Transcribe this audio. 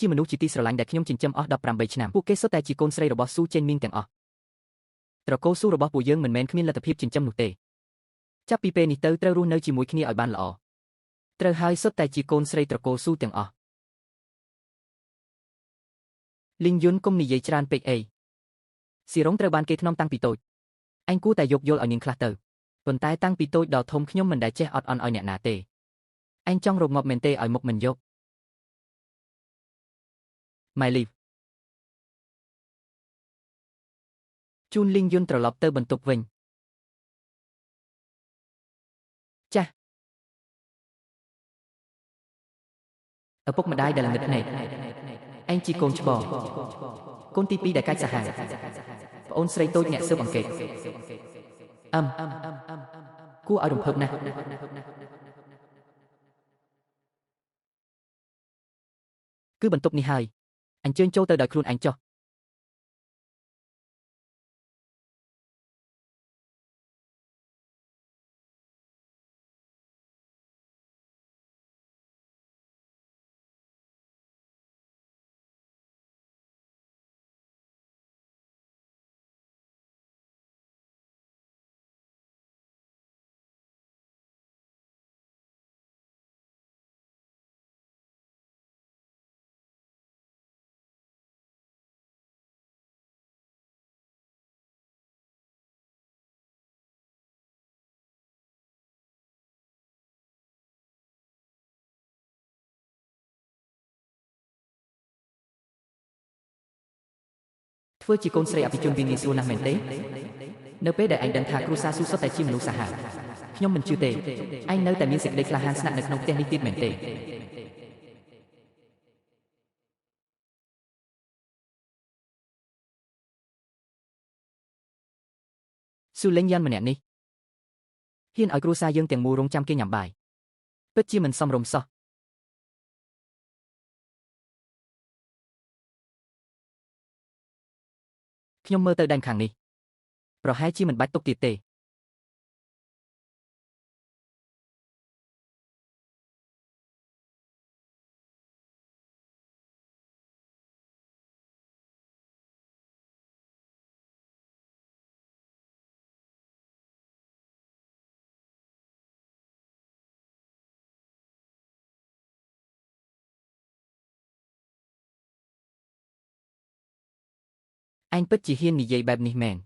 ជាមនុស្សជាទីស្រឡាញ់ដែលខ្ញុំចិញ្ចឹមអស់18ឆ្នាំពួកគេសុទ្ធតែជាកូនស្រីរបស់ស៊ូចេនមីងទាំងអស់ត្រកូលស៊ូរបស់ពួកយើងមិនមែនគ្មានលទ្ធភាពចិញ្ចឹមនោះទេចាប់ពីពេលនេះទៅត្រូវរស់នៅជាមួយគ្នាឲ្យបានល្អត្រូវហើយសុទ្ធតែជាកូនស្រីត្រកូលស៊ូទាំងអស់លីងយុនកុំនិយាយច្រើនពេកអីស៊ីរុងត្រូវបានគេថ្នមតាំងពីតូចអញគួរតែយោគយល់ឲ្យនាងខ្លះទៅប៉ុន្តែតាំងពីតូចដល់ធំខ្ញុំមិនដែលចេះអត់អន់ឲ្យអ្នកណាទេអញចង់រកងាប់មែនទេឲ្យមុខមិនយក My Life ជូនលីងយុនត្រឡប់ទៅបន្ទប់វិញចាស់ឪពុកម្ដាយដែលល្ងឹតភ្នែកឯងជាកូនច្បងកូនទី2ដែលកាច់សាហាវប្អូនស្រីតូចអ្នកស៊ើបអង្កេតគួរឲ្យរំភើបណាស់គឺបន្ទប់នេះហើយអញ្ជើញចូលទៅដោយខ្លួនឯងចុះធ្វើជាកូនស្រីអភិជនវាងាយស្រួលណាស់មែនទេនៅពេលដែលឯងដឹងថាគ្រួសារស៊ូសុទ្ធតែជាមនុស្សសាហាវខ្ញុំមិនជឿទេឯងនៅតែមានសេចក្តីក្លាហានស្នាក់នៅក្នុងផ្ទះនេះទៀតមែនទេស៊ូលេងយ៉ាន់ម្នាក់នេះហ៊ានឲ្យគ្រួសារយើងទាំងមូលរងចាំគេញ៉ាំបាយពិតជាមិនសមរម្យសោះខ្ញុំមើលទៅដែនខាងនេះប្រហែលជាមិនបាច់ទុកទៀតទេឯងពិតជាហ៊ាននិយាយបែបនេះមែន